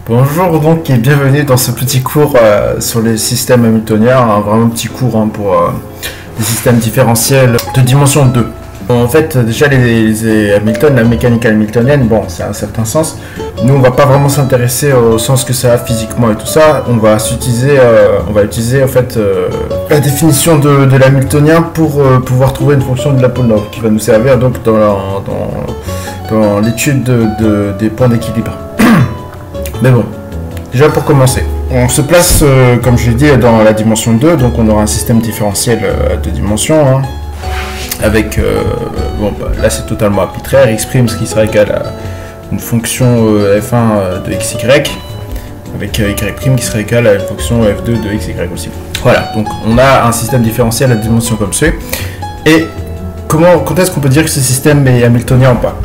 Bonjour donc et bienvenue dans ce petit cours sur les systèmes hamiltoniens, vraiment petit cours pour les systèmes différentiels de dimension 2. En fait déjà les Hamilton, la mécanique hamiltonienne, bon c'est un certain sens. Nous on va pas vraiment s'intéresser au sens que ça a physiquement et tout ça, on va utiliser en fait la définition de l'hamiltonien pour pouvoir trouver une fonction de Lyapunov qui va nous servir donc dans l'étude des points d'équilibre. Mais bon, déjà pour commencer, on se place, comme je l'ai dit, dans la dimension 2, donc on aura un système différentiel à deux dimensions, avec, là c'est totalement arbitraire, x' ce qui sera égal à une fonction f1 de xy, avec y' qui sera égal à une fonction f2 de xy aussi. Voilà, donc on a un système différentiel à deux dimensions comme ceci, et quand est-ce qu'on peut dire que ce système est hamiltonien ou pas?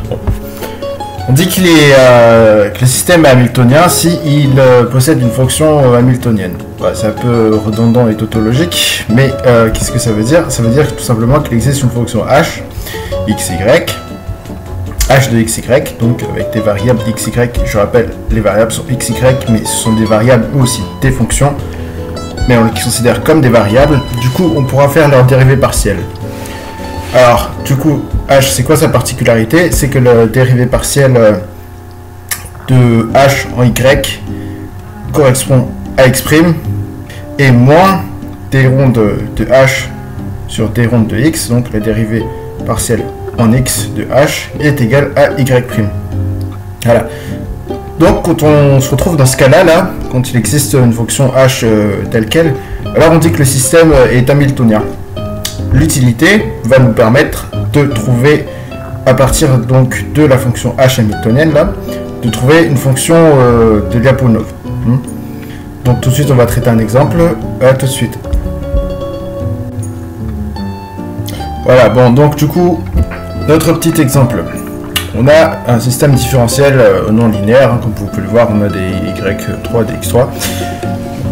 On dit que le système est hamiltonien s'il possède une fonction hamiltonienne. Voilà, c'est un peu redondant et tautologique, mais qu'est-ce que ça veut dire? Ça veut dire tout simplement qu'il existe une fonction h, xy, h de xy, donc avec des variables d'xy. Je rappelle, les variables sont xy, mais ce sont des variables ou aussi des fonctions, mais on les considère comme des variables. Du coup, on pourra faire leur dérivée partielle. Alors, du coup, h, c'est quoi sa particularité? C'est que le dérivé partiel de h en y correspond à x' et moins d ronde de h sur d ronde de x, donc le dérivé partiel en x de h est égal à y'. Voilà. Donc, quand on se retrouve dans ce cas-là, quand il existe une fonction h telle qu'elle, alors on dit que le système est hamiltonien. L'utilité va nous permettre de trouver, à partir donc de la fonction h hamiltonienne, là, de trouver une fonction de Lyapunov. Donc tout de suite, on va traiter un exemple. À tout de suite. Voilà, bon, donc du coup, notre petit exemple. On a un système différentiel non linéaire, comme vous pouvez le voir, on a des y3, des x3.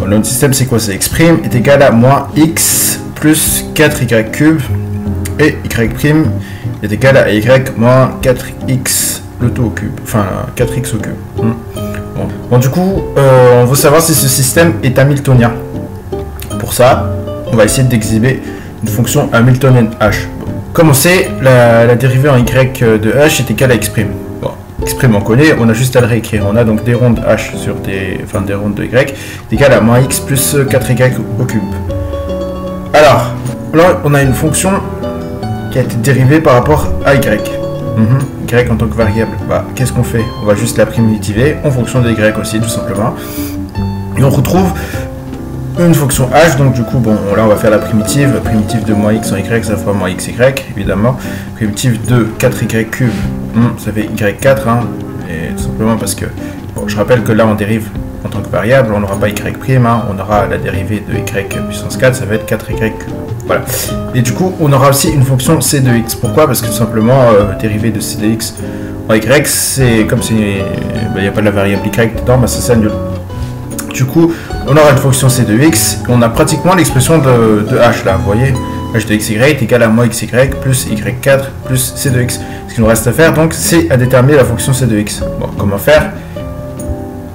Notre système, c'est quoi? C'est x' est égal à moins x plus 4y3 et y' est égal à y moins 4x le tout au cube, enfin 4x au cube. Bon, du coup, on veut savoir si ce système est hamiltonien. Pour ça, on va essayer d'exhiber une fonction hamiltonienne h. Comme on sait, la dérivée en y de h est égale à x'. Bon, x' on connaît, on a juste à le réécrire. On a donc des rondes h sur des rondes de y est égal à moins x plus 4y au cube. Alors, là, on a une fonction qui a été dérivée par rapport à y. Y en tant que variable. Bah, qu'est-ce qu'on fait? On va juste la primitiver en fonction de y aussi, tout simplement. Et on retrouve une fonction h, donc du coup, bon, là, on va faire la primitive de moins x en y, ça fera moins xy, évidemment. Primitive de 4y3, ça fait y4, et tout simplement parce que, bon, je rappelle que là, on dérive en tant que variable, on n'aura pas y', on aura la dérivée de y puissance 4, ça va être 4y3. Voilà. Et du coup, on aura aussi une fonction c de x. Pourquoi? Parce que tout simplement, dérivée de c de x en y, c'est comme si il n'y a pas de la variable y dedans, bah, ça s'annule. Du coup, on aura une fonction c de x, on a pratiquement l'expression de h là, vous voyez? H de xy est égal à moins xy plus y4 plus c de x. Ce qu'il nous reste à faire, donc, c'est à déterminer la fonction c de x. Bon, comment faire?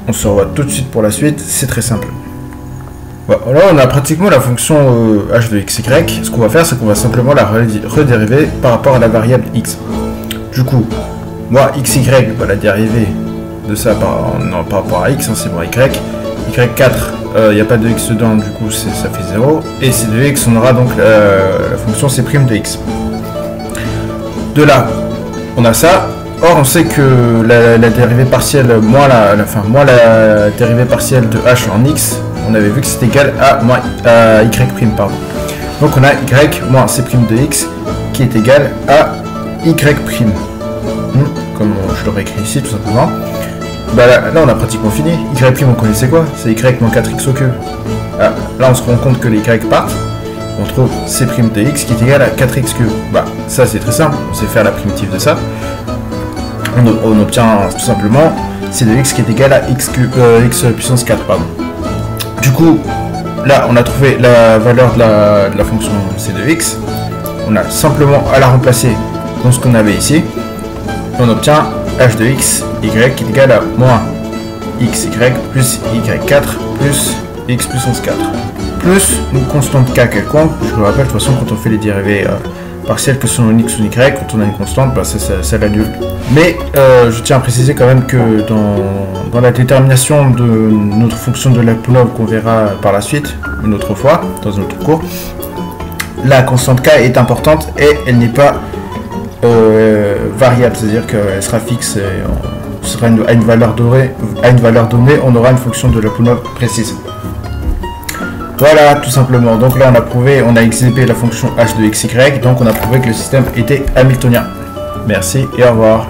On se revoit tout de suite pour la suite, c'est très simple. Bon, là, on a pratiquement la fonction h de xy. Ce qu'on va faire, c'est qu'on va simplement la redériver par rapport à la variable x. Du coup, moi, xy, bah, la dérivée de ça par rapport à x, c'est moi y. y4, il n'y a pas de x dedans, du coup, ça fait 0. Et c de x, on aura donc la fonction c' de x. De là, on a ça. Or, on sait que la dérivée partielle moins la dérivée partielle de h en x, on avait vu que c'était égal à y', pardon. Donc, on a y moins c' de x qui est égal à y'. Comme je l'aurais écrit ici, tout simplement. Bah là, on a pratiquement fini. Y', on connaissait quoi? C'est y moins 4x au cube. Ah, là, on se rend compte que les y partent. On trouve c' de x qui est égal à 4x cube. Bah, ça, c'est très simple. On sait faire la primitive de ça. On obtient tout simplement c de x qui est égal à x puissance 4, pardon. Du coup, là, on a trouvé la valeur de la fonction c de x. On a simplement à la remplacer dans ce qu'on avait ici. On obtient h de x, y qui est égal à moins xy plus y4 plus x puissance 4 plus une constante k quelconque. Je vous rappelle de toute façon quand on fait les dérivés partielles que sont en x ou en y, quand on a une constante, bah, ça l'annule. Mais je tiens à préciser quand même que dans la détermination de notre fonction de Lyapunov qu'on verra par la suite, une autre fois, dans un autre cours, la constante k est importante et elle n'est pas variable, c'est-à-dire qu'elle sera fixe et à une valeur donnée, on aura une fonction de Lyapunov précise. Voilà, tout simplement. Donc là, on a exhibé la fonction h de xy, donc on a prouvé que le système était hamiltonien. Merci et au revoir.